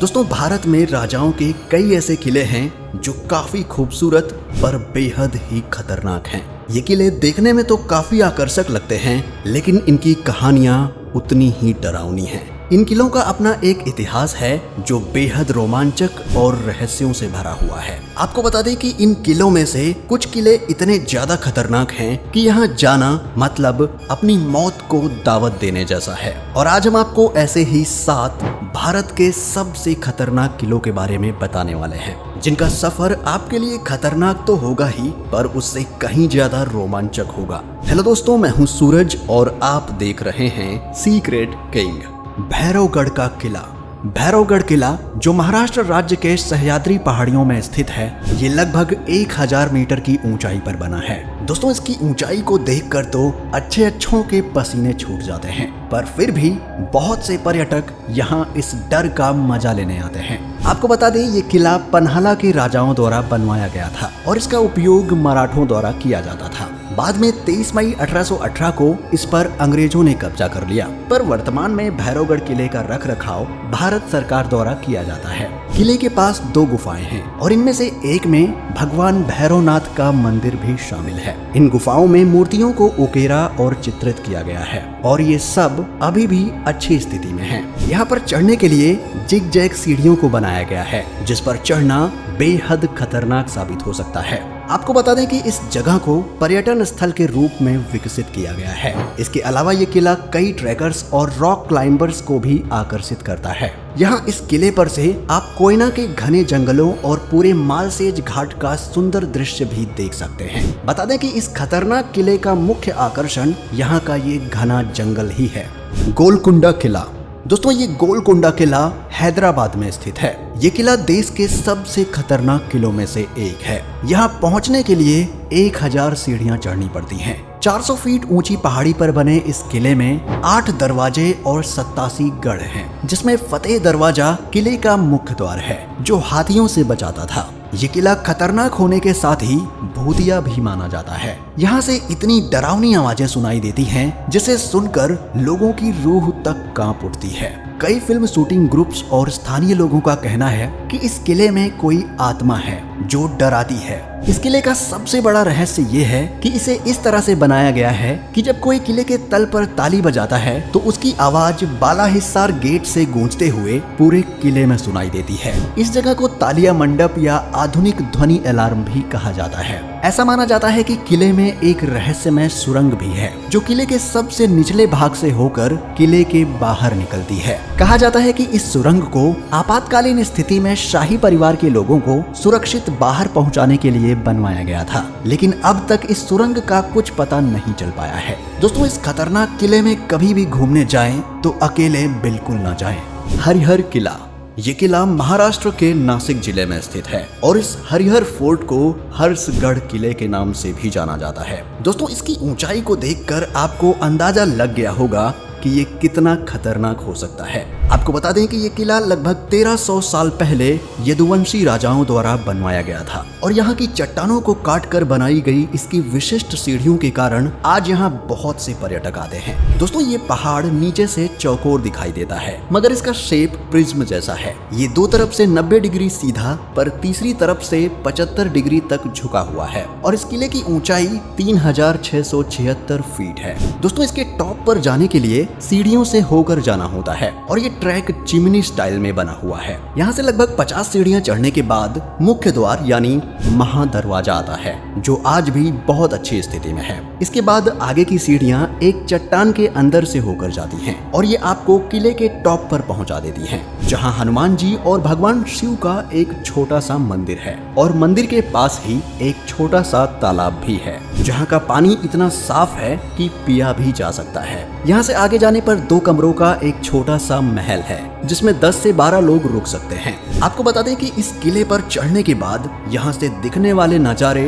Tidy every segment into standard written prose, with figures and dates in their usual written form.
दोस्तों, भारत में राजाओं के कई ऐसे किले हैं जो काफी खूबसूरत पर बेहद ही खतरनाक हैं। ये किले देखने में तो काफी आकर्षक लगते हैं, लेकिन इनकी कहानियां उतनी ही डरावनी हैं। इन किलों का अपना एक इतिहास है जो बेहद रोमांचक और रहस्यों से भरा हुआ है। आपको बता दें कि इन किलों में से कुछ किले इतने ज्यादा खतरनाक हैं कि यहाँ जाना मतलब अपनी मौत को दावत देने जैसा है। और आज हम आपको ऐसे ही 7 भारत के सबसे खतरनाक किलों के बारे में बताने वाले हैं, जिनका सफर आपके लिए खतरनाक तो होगा ही, पर उससे कहीं ज्यादा रोमांचक होगा। हेलो दोस्तों, मैं हूँ सूरज और आप देख रहे हैं सीक्रेट किंग। भैरवगढ़ का किला। भैरवगढ़ किला जो महाराष्ट्र राज्य के सह्याद्री पहाड़ियों में स्थित है, ये लगभग 1000 मीटर की ऊंचाई पर बना है। दोस्तों, इसकी ऊंचाई को देखकर तो अच्छों के पसीने छूट जाते हैं, पर फिर भी बहुत से पर्यटक यहाँ इस डर का मजा लेने आते हैं। आपको बता दें, ये किला पन्हाला के राजाओं द्वारा बनवाया गया था और इसका उपयोग मराठों द्वारा किया जाता था। बाद में 23 मई 1818 को इस पर अंग्रेजों ने कब्जा कर लिया, पर वर्तमान में भैरवगढ़ किले का रखरखाव भारत सरकार द्वारा किया जाता है। किले के पास 2 गुफाएं हैं और इनमें से एक में भगवान भैरवनाथ का मंदिर भी शामिल है। इन गुफाओं में मूर्तियों को उकेरा और चित्रित किया गया है और ये सब अभी भी अच्छी स्थिति में है। यहाँ पर चढ़ने के लिए जिग जैग सीढ़ियों को बनाया गया है, जिस पर चढ़ना बेहद खतरनाक साबित हो सकता है। आपको बता दें कि इस जगह को पर्यटन स्थल के रूप में विकसित किया गया है। इसके अलावा ये किला कई ट्रैकर्स और रॉक क्लाइंबर्स को भी आकर्षित करता है। यहाँ इस किले पर से आप कोयना के घने जंगलों और पूरे मालसेज घाट का सुंदर दृश्य भी देख सकते हैं। बता दें कि इस खतरनाक किले का मुख्य आकर्षण यहाँ का ये घना जंगल ही है। गोलकुंडा किला। दोस्तों, ये गोलकुंडा किला हैदराबाद में स्थित है। ये किला देश के सबसे खतरनाक किलों में से एक है। यहाँ पहुँचने के लिए 1000 सीढ़ियाँ चढ़नी पड़ती हैं। 400 फीट ऊंची पहाड़ी पर बने इस किले में 8 दरवाजे और 87 गढ़ हैं, जिसमें फतेह दरवाजा किले का मुख्य द्वार है, जो हाथियों से बचाता था। ये किला खतरनाक होने के साथ ही भूतिया भी माना जाता है। यहाँ से इतनी डरावनी आवाजें सुनाई देती हैं, जिसे सुनकर लोगों की रूह तक कांप उठती है। कई फिल्म शूटिंग ग्रुप्स और स्थानीय लोगों का कहना है कि इस किले में कोई आत्मा है जो डराती है। इस किले का सबसे बड़ा रहस्य ये है कि इसे इस तरह से बनाया गया है कि जब कोई किले के तल पर ताली बजाता है तो उसकी आवाज बालाहिस्सार गेट से गूंजते हुए पूरे किले में सुनाई देती है। इस जगह को तालिया मंडप या आधुनिक ध्वनि अलार्म भी कहा जाता है। ऐसा माना जाता है कि किले में एक रहस्यमय सुरंग भी है, जो किले के सबसे निचले भाग से होकर किले के बाहर निकलती है। कहा जाता है कि इस सुरंग को आपातकालीन स्थिति में शाही परिवार के लोगों को सुरक्षित बाहर पहुंचाने के लिए बनवाया गया था, लेकिन अब तक इस सुरंग का कुछ पता नहीं चल पाया है। दोस्तों, इस खतरनाक किले में कभी भी घूमने जाएं तो अकेले बिल्कुल ना जाएं। हरिहर किला। ये किला महाराष्ट्र के नासिक जिले में स्थित है और इस हरिहर फोर्ट को हर्षगढ़ किले के नाम से भी जाना जाता है। दोस्तों, इसकी ऊंचाई को देखकर आपको अंदाजा लग गया होगा कि ये कितना खतरनाक हो सकता है। आपको बता दें कि ये किला लगभग 1300 साल पहले यदुवंशी राजाओं द्वारा बनवाया गया था और यहाँ की चट्टानों को काट कर बनाई गई इसकी विशिष्ट सीढ़ियों के कारण आज यहाँ बहुत से पर्यटक आते हैं। दोस्तों, ये पहाड़ नीचे से चौकोर दिखाई देता है, मगर इसका शेप प्रिज्म जैसा है। ये 2 तरफ से 90 डिग्री सीधा, पर तीसरी तरफ से 75 डिग्री तक झुका हुआ है और इस किले की ऊंचाई 3676 फीट है। दोस्तों, इसके टॉप पर जाने के लिए सीढ़ियों से होकर जाना होता है और ये ट्रैक चिमनी स्टाइल में बना हुआ है। यहाँ से लगभग 50 सीढ़ियाँ चढ़ने के बाद मुख्य द्वार यानी महादरवाजा आता है, जो आज भी बहुत अच्छी स्थिति में है। इसके बाद आगे की सीढ़ियाँ एक चट्टान के अंदर से होकर जाती हैं और ये आपको किले के टॉप पर पहुँचा देती हैं, जहाँ हनुमान जी और भगवान शिव का एक छोटा सा मंदिर है और मंदिर के पास ही एक छोटा सा तालाब भी है, जहाँ का पानी इतना साफ है कि पिया भी जा सकता है। यहाँ से आगे जाने पर 2 कमरों का एक छोटा सा महल है, जिसमें 10 से 12 लोग रुक सकते हैं। आपको बता दें कि इस किले पर चढ़ने के बाद यहाँ से दिखने वाले नज़ारे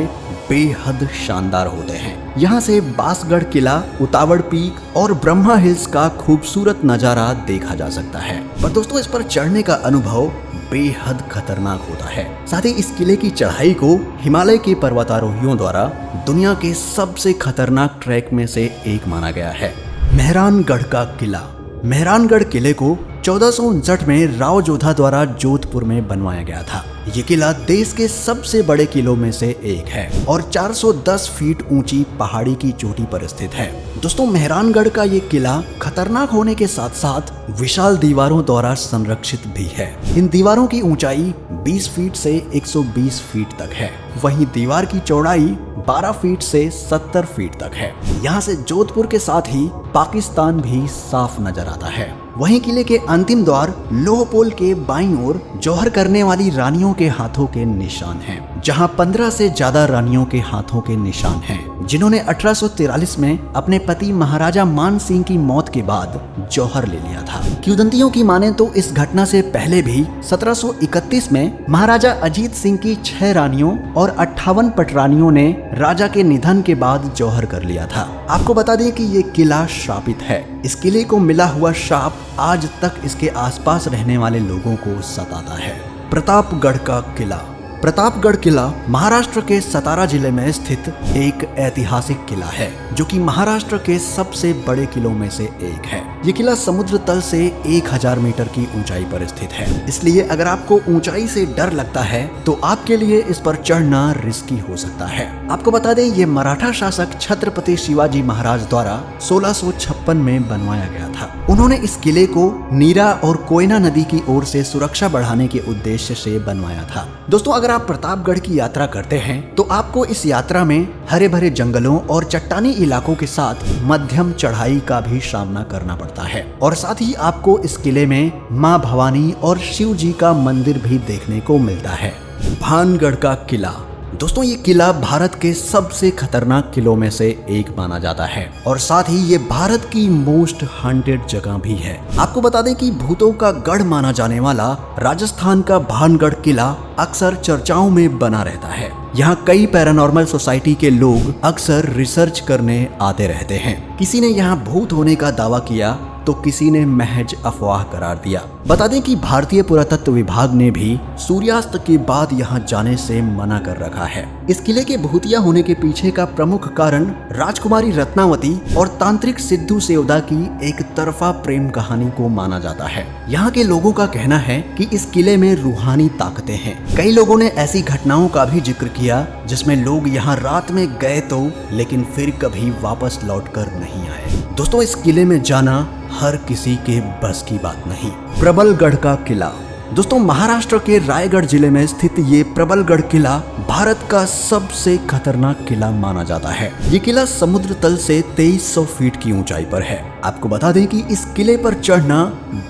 बेहद शानदार होते हैं। यहाँ से बांसगढ़ किला, उतावड़ पीक और ब्रह्मा हिल्स का खूबसूरत नज़ारा देखा जा सकता है। पर दोस्तों, इस पर चढ़ने का अनुभव बेहद खतरनाक होता है। साथ ही इस किले की चढ़ाई को हिमालय के पर्वतारोहियों द्वारा दुनिया के सबसे खतरनाक ट्रैक में से एक माना गया है। मेहरानगढ़ का किला। मेहरानगढ़ किले को 1459 में राव जोधा द्वारा जोधपुर में बनवाया गया था। ये किला देश के सबसे बड़े किलों में से एक है और 410 फीट ऊंची पहाड़ी की चोटी पर स्थित है। दोस्तों, मेहरानगढ़ का ये किला खतरनाक होने के साथ साथ विशाल दीवारों द्वारा संरक्षित भी है। इन दीवारों की ऊंचाई 20 फीट से 120 फीट तक है। वहीं दीवार की चौड़ाई 12 फीट से 70 फीट तक है। यहाँ से जोधपुर के साथ ही पाकिस्तान भी साफ नजर आता है। वहीं किले के अंतिम द्वार लोह पोल के बाईं ओर जौहर करने वाली रानियों के हाथों के निशान हैं, जहां 15 से ज्यादा रानियों के हाथों के निशान हैं, जिन्होंने 1843 में अपने पति महाराजा मान सिंह की मौत के बाद जौहर ले लिया था। किंवदंतियों की माने तो इस घटना से पहले भी 1731 में महाराजा अजीत सिंह की 6 रानियों और 58 पटरानियों ने राजा के निधन के बाद जौहर कर लिया था। आपको बता दें कि ये किला श्रापित है। इस किले को मिला हुआ श्राप आज तक इसके आसपास रहने वाले लोगों को सताता है। प्रतापगढ़ का किला। प्रतापगढ़ किला महाराष्ट्र के सतारा जिले में स्थित एक ऐतिहासिक किला है, जो कि महाराष्ट्र के सबसे बड़े किलों में से एक है। ये किला समुद्र तल से 1000 मीटर की ऊंचाई पर स्थित है। इसलिए अगर आपको ऊंचाई से डर लगता है तो आपके लिए इस पर चढ़ना रिस्की हो सकता है। आपको बता दें, ये मराठा शासक छत्रपति शिवाजी महाराज द्वारा 1656 में बनवाया गया था। उन्होंने इस किले को नीरा और कोयना नदी की ओर से सुरक्षा बढ़ाने के उद्देश्य से बनवाया था। दोस्तों, अगर आप प्रतापगढ़ की यात्रा करते हैं तो आपको इस यात्रा में हरे भरे जंगलों और चट्टानी इलाकों के साथ मध्यम चढ़ाई का भी सामना करना पड़ता है और साथ ही आपको इस किले में मां भवानी और शिव जी का मंदिर भी देखने को मिलता है। भानगढ़ का किला। दोस्तों, ये किला भारत के सबसे खतरनाक किलों में से एक माना जाता है और साथ ही ये भारत की मोस्ट हॉन्टेड जगह भी है। आपको बता दें कि भूतों का गढ़ माना जाने वाला राजस्थान का भानगढ़ किला अक्सर चर्चाओं में बना रहता है। यहाँ कई पैरानॉर्मल सोसाइटी के लोग अक्सर रिसर्च करने आते रहते हैं। किसी ने यहाँ भूत होने का दावा किया तो किसी ने महज अफवाह करार दिया। बता दें कि भारतीय पुरातत्व विभाग ने भी सूर्यास्त के बाद यहाँ जाने से मना कर रखा है। इस किले के भूतिया होने के पीछे का प्रमुख कारण राजकुमारी रत्नावती और तांत्रिक सिद्धू सेवदा की एक तरफा प्रेम कहानी को माना जाता है। यहाँ के लोगों का कहना है कि इस किले में रूहानी ताकतें हैं। कई लोगों ने ऐसी घटनाओं का भी जिक्र किया जिसमें लोग यहाँ रात में गए तो लेकिन फिर कभी वापस लौट कर नहीं आए। दोस्तों, इस किले में जाना हर किसी के बस की बात नहीं। प्रबलगढ़ का किला। दोस्तों, महाराष्ट्र के रायगढ़ जिले में स्थित ये प्रबलगढ़ किला भारत का सबसे खतरनाक किला माना जाता है। ये किला समुद्र तल से 2300 फीट की ऊंचाई पर है। आपको बता दें कि इस किले पर चढ़ना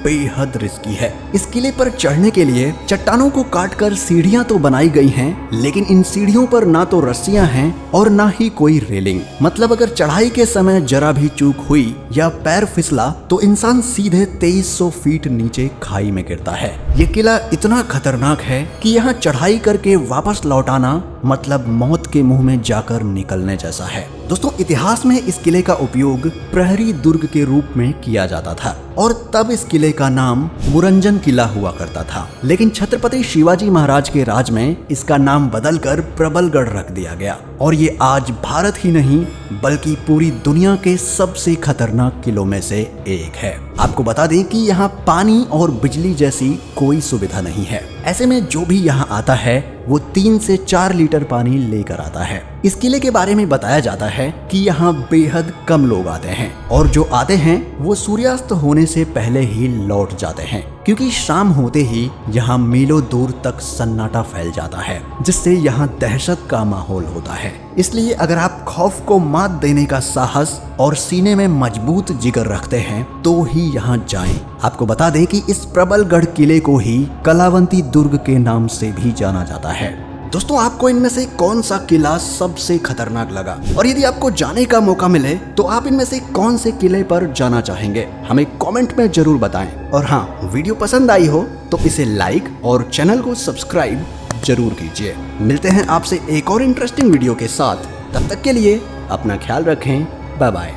बेहद रिस्की है। इस किले पर चढ़ने के लिए चट्टानों को काटकर सीढ़ियां तो बनाई गई हैं, लेकिन इन सीढ़ियों पर ना तो रस्सियां हैं और ना ही कोई रेलिंग। मतलब अगर चढ़ाई के समय जरा भी चूक हुई या पैर फिसला तो इंसान सीधे 2300 फीट नीचे खाई में गिरता है। ये किला इतना खतरनाक है कि यहाँ चढ़ाई करके वापस लौट आना मतलब मौत के मुंह में जाकर निकलने जैसा है। दोस्तों, इतिहास में इस किले का उपयोग प्रहरी दुर्ग के रूप में किया जाता था और तब इस किले का नाम मुरंजन किला हुआ करता था, लेकिन छत्रपति शिवाजी महाराज के राज में इसका नाम बदलकर प्रबलगढ़ रख दिया गया और ये आज भारत ही नहीं बल्कि पूरी दुनिया के सबसे खतरनाक किलों में से एक है। आपको बता दें कि यहाँ पानी और बिजली जैसी कोई सुविधा नहीं है। ऐसे में जो भी यहाँ आता है वो 3 से 4 लीटर पानी लेकर आता है। इस किले के बारे में बताया जाता है कि यहाँ बेहद कम लोग आते हैं और जो आते हैं वो सूर्यास्त होने से पहले ही लौट जाते हैं, क्योंकि शाम होते ही यहाँ मीलों दूर तक सन्नाटा फैल जाता है, जिससे यहाँ दहशत का माहौल होता है। इसलिए अगर आप खौफ को मात देने का साहस और सीने में मजबूत जिगर रखते हैं तो ही यहाँ जाएं। आपको बता दें कि इस प्रबलगढ़ किले को ही कलावंती दुर्ग के नाम से भी जाना जाता है। दोस्तों, आपको इनमें से कौन सा किला सबसे खतरनाक लगा और यदि आपको जाने का मौका मिले तो आप इनमें से कौन से किले पर जाना चाहेंगे, हमें कमेंट में जरूर बताएं। और हाँ, वीडियो पसंद आई हो तो इसे लाइक और चैनल को सब्सक्राइब जरूर कीजिए। मिलते हैं आपसे एक और इंटरेस्टिंग वीडियो के साथ। तब तक के लिए अपना ख्याल रखें। Bye bye.